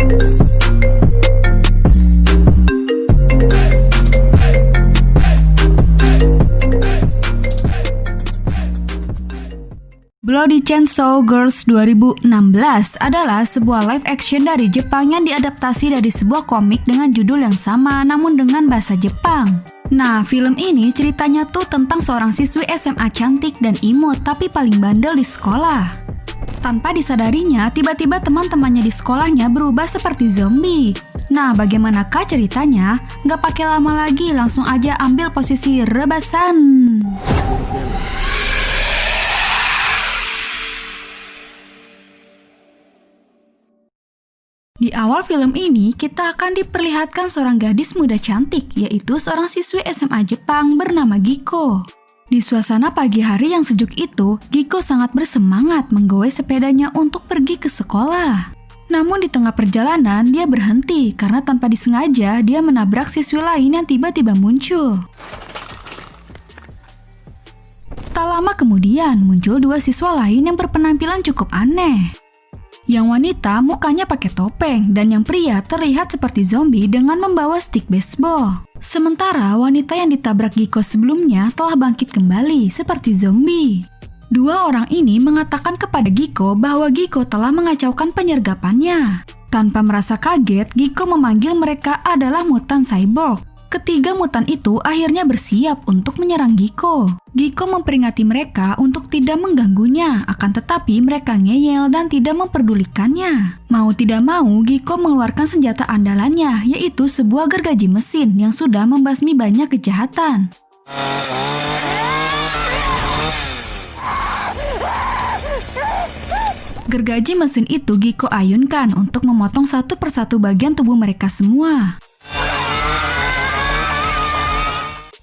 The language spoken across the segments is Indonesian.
Bloody Chainsaw Girls 2016 adalah sebuah live action dari Jepang yang diadaptasi dari sebuah komik dengan judul yang sama namun dengan bahasa Jepang. Nah, film ini ceritanya tuh tentang seorang siswi SMA cantik dan imut tapi paling bandel di sekolah. Tanpa disadarinya, tiba-tiba teman-temannya di sekolahnya berubah seperti zombie. Nah, bagaimanakah ceritanya? Nggak pakai lama lagi, langsung aja ambil posisi rebasan. Di awal film ini, kita akan diperlihatkan seorang gadis muda cantik, yaitu seorang siswi SMA Jepang bernama Giko. Di suasana pagi hari yang sejuk itu, Giko sangat bersemangat menggoyah sepedanya untuk pergi ke sekolah. Namun di tengah perjalanan, dia berhenti karena tanpa disengaja dia menabrak siswi lain yang tiba-tiba muncul. Tak lama kemudian, muncul dua siswa lain yang berpenampilan cukup aneh. Yang wanita mukanya pakai topeng dan yang pria terlihat seperti zombie dengan membawa stick baseball. Sementara wanita yang ditabrak Giko sebelumnya telah bangkit kembali seperti zombie. Dua orang ini mengatakan kepada Giko bahwa Giko telah mengacaukan penyergapannya. Tanpa merasa kaget, Giko memanggil mereka adalah mutan cyborg. Ketiga mutan itu akhirnya bersiap untuk menyerang Giko. Giko memperingati mereka untuk tidak mengganggunya, akan tetapi mereka ngeyel dan tidak memperdulikannya. Mau tidak mau, Giko mengeluarkan senjata andalannya, yaitu sebuah gergaji mesin yang sudah membasmi banyak kejahatan. Gergaji mesin itu Giko ayunkan untuk memotong satu persatu bagian tubuh mereka semua.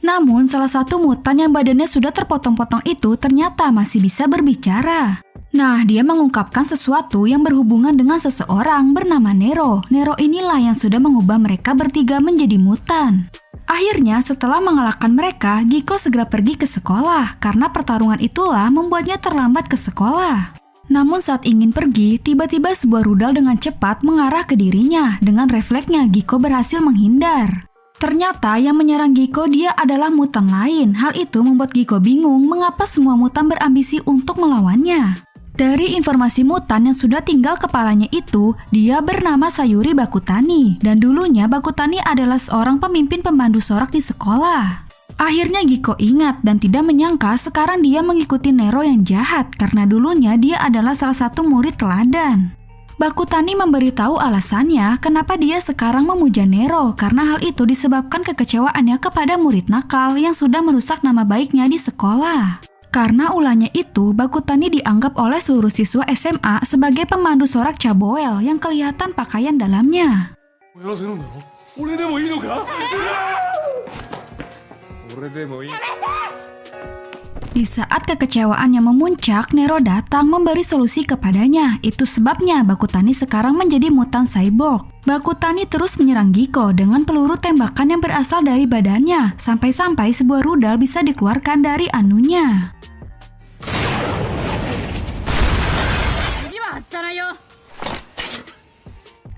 Namun, salah satu mutan yang badannya sudah terpotong-potong itu ternyata masih bisa berbicara. Nah, dia mengungkapkan sesuatu yang berhubungan dengan seseorang bernama Nero. Nero inilah yang sudah mengubah mereka bertiga menjadi mutan. Akhirnya, setelah mengalahkan mereka, Giko segera pergi ke sekolah karena pertarungan itulah membuatnya terlambat ke sekolah. Namun saat ingin pergi, tiba-tiba sebuah rudal dengan cepat mengarah ke dirinya. Dengan refleksnya, Giko berhasil menghindar. Ternyata yang menyerang Giko dia adalah mutan lain. Hal itu membuat Giko bingung mengapa semua mutan berambisi untuk melawannya. Dari informasi mutan yang sudah tinggal kepalanya itu, dia bernama Sayuri Bakutani. Dan dulunya Bakutani adalah seorang pemimpin pemandu sorak di sekolah. Akhirnya Giko ingat dan tidak menyangka sekarang dia mengikuti Nero yang jahat karena dulunya dia adalah salah satu murid teladan. Bakutani memberitahu alasannya kenapa dia sekarang memuja Nero karena hal itu disebabkan kekecewaannya kepada murid nakal yang sudah merusak nama baiknya di sekolah. Karena ulahnya itu, Bakutani dianggap oleh seluruh siswa SMA sebagai pemandu sorak Chaboel yang kelihatan pakaian dalamnya. Di saat kekecewaannya memuncak, Nero datang memberi solusi kepadanya. Itu sebabnya Bakutani sekarang menjadi mutan cyborg. Bakutani terus menyerang Giko dengan peluru tembakan yang berasal dari badannya, sampai-sampai sebuah rudal bisa dikeluarkan dari anunya.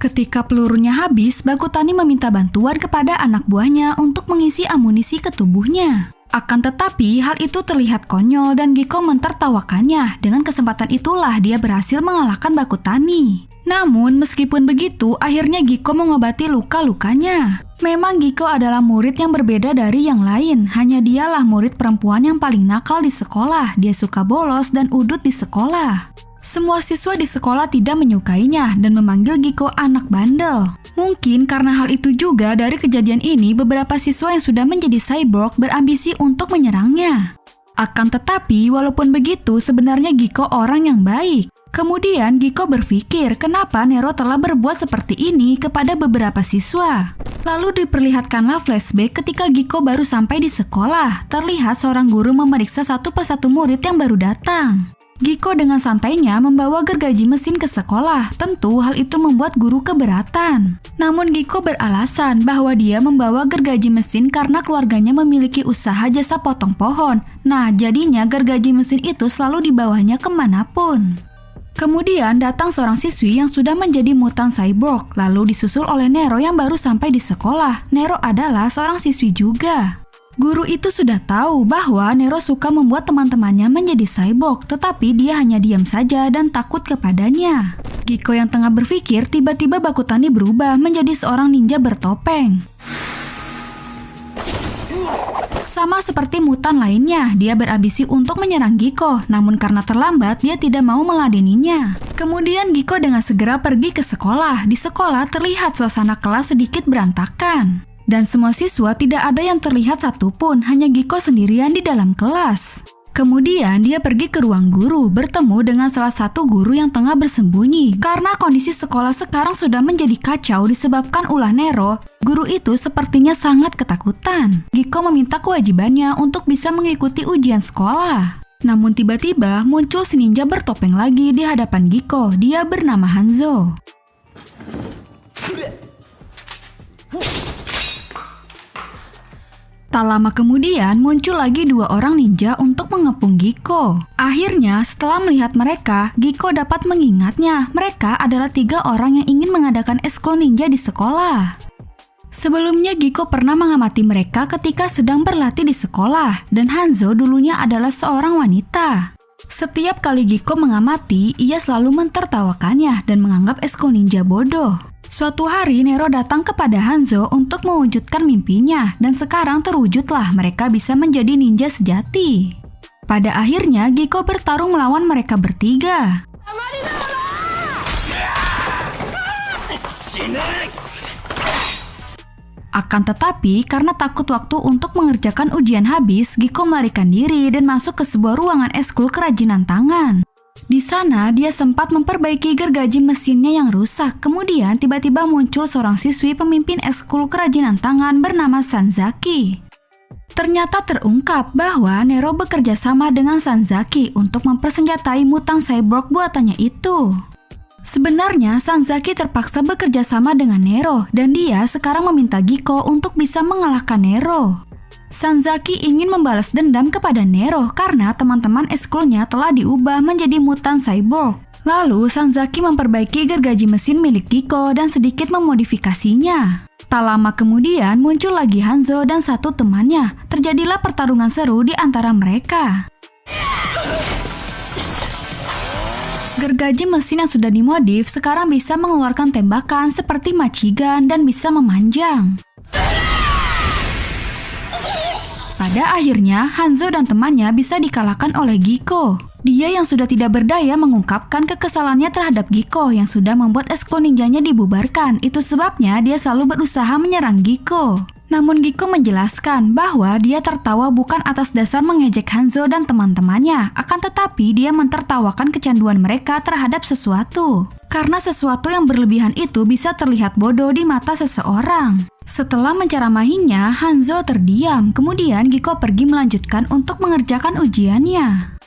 Ketika pelurunya habis, Bakutani meminta bantuan kepada anak buahnya untuk mengisi amunisi ke tubuhnya. Akan tetapi, hal itu terlihat konyol dan Giko mentertawakannya. Dengan kesempatan itulah dia berhasil mengalahkan Bakutani. Namun, meskipun begitu, akhirnya Giko mengobati luka-lukanya. Memang Giko adalah murid yang berbeda dari yang lain. Hanya dialah murid perempuan yang paling nakal di sekolah. Dia suka bolos dan udut di sekolah. Semua siswa di sekolah tidak menyukainya dan memanggil Giko anak bandel. Mungkin karena hal itu juga dari kejadian ini beberapa siswa yang sudah menjadi cyborg berambisi untuk menyerangnya. Akan tetapi walaupun begitu sebenarnya Giko orang yang baik. Kemudian Giko berpikir kenapa Nero telah berbuat seperti ini kepada beberapa siswa. Lalu diperlihatkanlah flashback ketika Giko baru sampai di sekolah. Terlihat seorang guru memeriksa satu persatu murid yang baru datang. Giko dengan santainya membawa gergaji mesin ke sekolah. Tentu hal itu membuat guru keberatan. Namun Giko beralasan bahwa dia membawa gergaji mesin karena keluarganya memiliki usaha jasa potong pohon. Nah, jadinya gergaji mesin itu selalu dibawanya kemanapun. Kemudian datang seorang siswi yang sudah menjadi mutan cyborg, lalu disusul oleh Nero yang baru sampai di sekolah. Nero adalah seorang siswi juga. Guru itu sudah tahu bahwa Nero suka membuat teman-temannya menjadi cyborg, tetapi dia hanya diam saja dan takut kepadanya. Giko yang tengah berpikir, tiba-tiba Bakutani berubah menjadi seorang ninja bertopeng. Sama seperti mutan lainnya, dia berambisi untuk menyerang Giko, namun karena terlambat, dia tidak mau meladeninya. Kemudian Giko dengan segera pergi ke sekolah. Di sekolah terlihat suasana kelas sedikit berantakan. Dan semua siswa tidak ada yang terlihat satupun, hanya Giko sendirian di dalam kelas. Kemudian dia pergi ke ruang guru, bertemu dengan salah satu guru yang tengah bersembunyi. Karena kondisi sekolah sekarang sudah menjadi kacau disebabkan ulah Nero, guru itu sepertinya sangat ketakutan. Giko meminta kewajibannya untuk bisa mengikuti ujian sekolah. Namun tiba-tiba muncul si ninja bertopeng lagi di hadapan Giko. Dia bernama Hanzo. Tak lama kemudian muncul lagi dua orang ninja untuk mengepung Giko. Akhirnya setelah melihat mereka, Giko dapat mengingatnya. Mereka adalah 3 orang yang ingin mengadakan eskul ninja di sekolah. Sebelumnya Giko pernah mengamati mereka ketika sedang berlatih di sekolah, dan Hanzo dulunya adalah seorang wanita. Setiap kali Giko mengamati, ia selalu mentertawakannya dan menganggap eskul ninja bodoh. Suatu hari Nero datang kepada Hanzo untuk mewujudkan mimpinya, dan sekarang terwujudlah mereka bisa menjadi ninja sejati. Pada akhirnya Giko bertarung melawan mereka bertiga. Akan tetapi, karena takut waktu untuk mengerjakan ujian habis, Giko melarikan diri dan masuk ke sebuah ruangan eskul kerajinan tangan. Di sana, dia sempat memperbaiki gergaji mesinnya yang rusak. Kemudian, tiba-tiba muncul seorang siswi pemimpin eskul kerajinan tangan bernama Sanzaki. Ternyata terungkap bahwa Nero bekerja sama dengan Sanzaki untuk mempersenjatai mutan cyborg buatannya itu. Sebenarnya, Sanzaki terpaksa bekerja sama dengan Nero, dan dia sekarang meminta Giko untuk bisa mengalahkan Nero. Sanzaki ingin membalas dendam kepada Nero karena teman-teman eskulnya telah diubah menjadi mutan cyborg. Lalu Sanzaki memperbaiki gergaji mesin milik Giko dan sedikit memodifikasinya. Tak lama kemudian muncul lagi Hanzo dan satu temannya. Terjadilah pertarungan seru di antara mereka. Gergaji mesin yang sudah dimodif sekarang bisa mengeluarkan tembakan seperti machigan dan bisa memanjang. Pada akhirnya, Hanzo dan temannya bisa dikalahkan oleh Giko. Dia yang sudah tidak berdaya mengungkapkan kekesalannya terhadap Giko yang sudah membuat eskul ninjanya dibubarkan. Itu sebabnya dia selalu berusaha menyerang Giko. Namun Giko menjelaskan bahwa dia tertawa bukan atas dasar mengejek Hanzo dan teman-temannya, akan tetapi dia mentertawakan kecanduan mereka terhadap sesuatu. Karena sesuatu yang berlebihan itu bisa terlihat bodoh di mata seseorang. Setelah menceramahinya, Hanzo terdiam. Kemudian Giko pergi melanjutkan untuk mengerjakan ujiannya.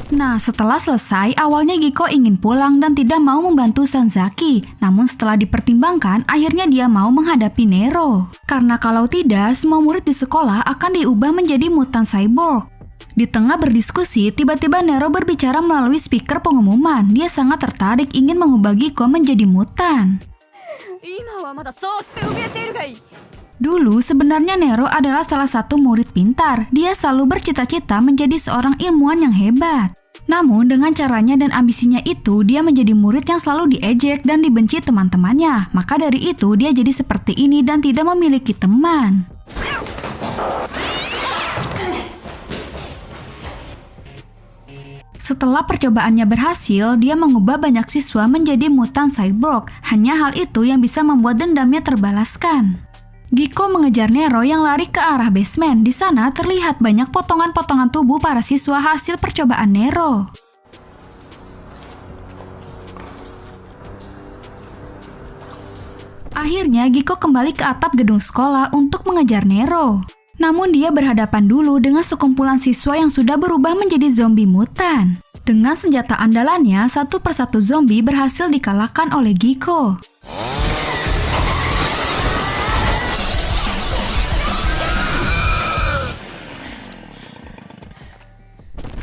Nah, setelah selesai, awalnya Giko ingin pulang dan tidak mau membantu Sanzaki. Namun setelah dipertimbangkan, akhirnya dia mau menghadapi Nero. Karena kalau tidak, semua murid di sekolah akan diubah menjadi mutan cyborg. Di tengah berdiskusi, tiba-tiba Nero berbicara melalui speaker pengumuman. Dia sangat tertarik ingin mengubah Giko menjadi mutan. Dulu sebenarnya Nero adalah salah satu murid pintar. Dia selalu bercita-cita menjadi seorang ilmuwan yang hebat. Namun dengan caranya dan ambisinya itu, dia menjadi murid yang selalu diejek dan dibenci teman-temannya. Maka dari itu dia jadi seperti ini dan tidak memiliki teman. Setelah percobaannya berhasil, dia mengubah banyak siswa menjadi mutan cyborg. Hanya hal itu yang bisa membuat dendamnya terbalaskan. Giko mengejar Nero yang lari ke arah basement. Di sana terlihat banyak potongan-potongan tubuh para siswa hasil percobaan Nero. Akhirnya Giko kembali ke atap gedung sekolah untuk mengejar Nero. Namun dia berhadapan dulu dengan sekumpulan siswa yang sudah berubah menjadi zombie mutan. Dengan senjata andalannya, satu persatu zombie berhasil dikalahkan oleh Giko.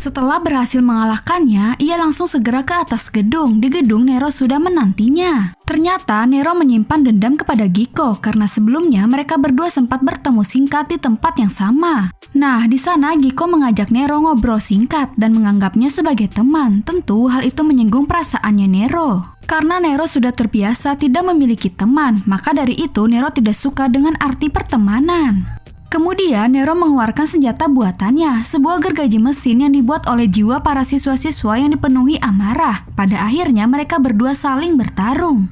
Setelah berhasil mengalahkannya, ia langsung segera ke atas gedung. Di gedung, Nero sudah menantinya. Ternyata Nero menyimpan dendam kepada Giko karena sebelumnya mereka berdua sempat bertemu singkat di tempat yang sama. Nah, di sana Giko mengajak Nero ngobrol singkat dan menganggapnya sebagai teman. Tentu hal itu menyinggung perasaannya Nero. Karena Nero sudah terbiasa tidak memiliki teman, maka dari itu Nero tidak suka dengan arti pertemanan. Kemudian Nero mengeluarkan senjata buatannya, sebuah gergaji mesin yang dibuat oleh jiwa para siswa-siswa yang dipenuhi amarah. Pada akhirnya mereka berdua saling bertarung.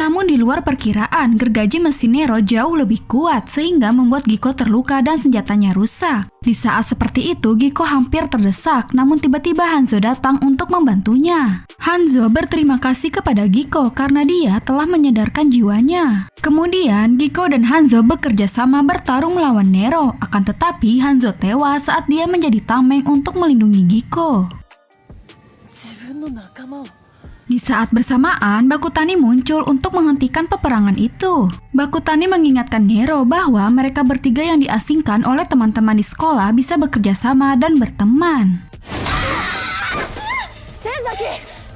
Namun di luar perkiraan, gergaji mesin Nero jauh lebih kuat sehingga membuat Giko terluka dan senjatanya rusak. Di saat seperti itu, Giko hampir terdesak, namun tiba-tiba Hanzo datang untuk membantunya. Hanzo berterima kasih kepada Giko karena dia telah menyadarkan jiwanya. Kemudian, Giko dan Hanzo bekerja sama bertarung melawan Nero. Akan tetapi, Hanzo tewas saat dia menjadi tameng untuk melindungi Giko. Di saat bersamaan, Bakutani muncul untuk menghentikan peperangan itu. Bakutani mengingatkan Nero bahwa mereka bertiga yang diasingkan oleh teman-teman di sekolah bisa bekerja sama dan berteman.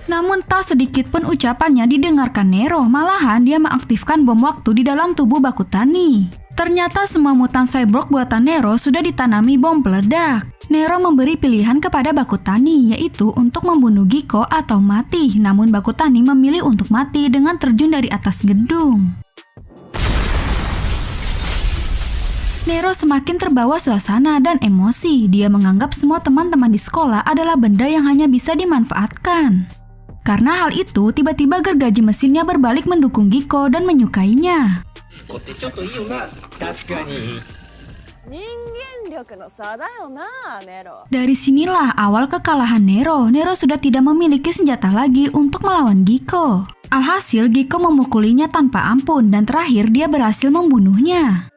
Namun tak sedikit pun ucapannya didengarkan Nero, malahan dia mengaktifkan bom waktu di dalam tubuh Bakutani. Ternyata semua mutan cyborg buatan Nero sudah ditanami bom peledak. Nero memberi pilihan kepada Bakutani, yaitu untuk membunuh Giko atau mati. Namun Bakutani memilih untuk mati dengan terjun dari atas gedung. Nero semakin terbawa suasana dan emosi. Dia menganggap semua teman-teman di sekolah adalah benda yang hanya bisa dimanfaatkan. Karena hal itu, tiba-tiba gergaji mesinnya berbalik mendukung Giko dan menyukainya. Dari sinilah awal kekalahan Nero. Nero sudah tidak memiliki senjata lagi untuk melawan Giko. Alhasil, Giko memukulinya tanpa ampun dan terakhir dia berhasil membunuhnya.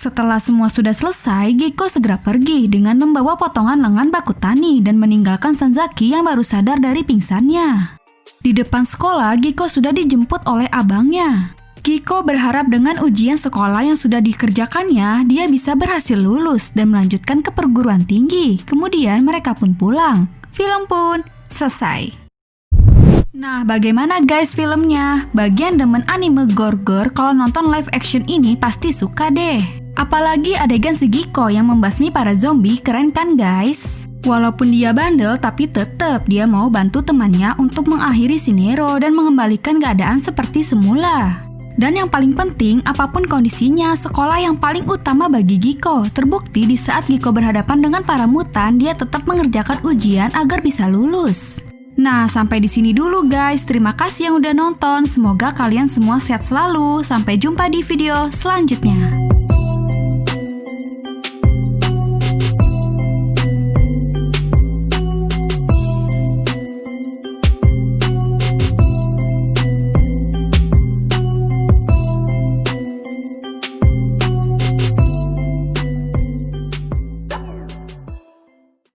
Setelah semua sudah selesai, Giko segera pergi dengan membawa potongan lengan Bakutani dan meninggalkan Sanzaki yang baru sadar dari pingsannya. Di depan sekolah, Giko sudah dijemput oleh abangnya. Giko berharap dengan ujian sekolah yang sudah dikerjakannya, dia bisa berhasil lulus dan melanjutkan ke perguruan tinggi. Kemudian mereka pun pulang. Film pun selesai. Nah, bagaimana guys filmnya? Bagian demen anime gore-gore kalau nonton live action ini pasti suka deh. Apalagi adegan si Giko yang membasmi para zombie, keren kan guys? Walaupun dia bandel, tapi tetap dia mau bantu temannya untuk mengakhiri si Nero dan mengembalikan keadaan seperti semula. Dan yang paling penting, apapun kondisinya, sekolah yang paling utama bagi Giko. Terbukti di saat Giko berhadapan dengan para mutan, dia tetap mengerjakan ujian agar bisa lulus. Nah, sampai di sini dulu guys. Terima kasih yang udah nonton. Semoga kalian semua sehat selalu. Sampai jumpa di video selanjutnya.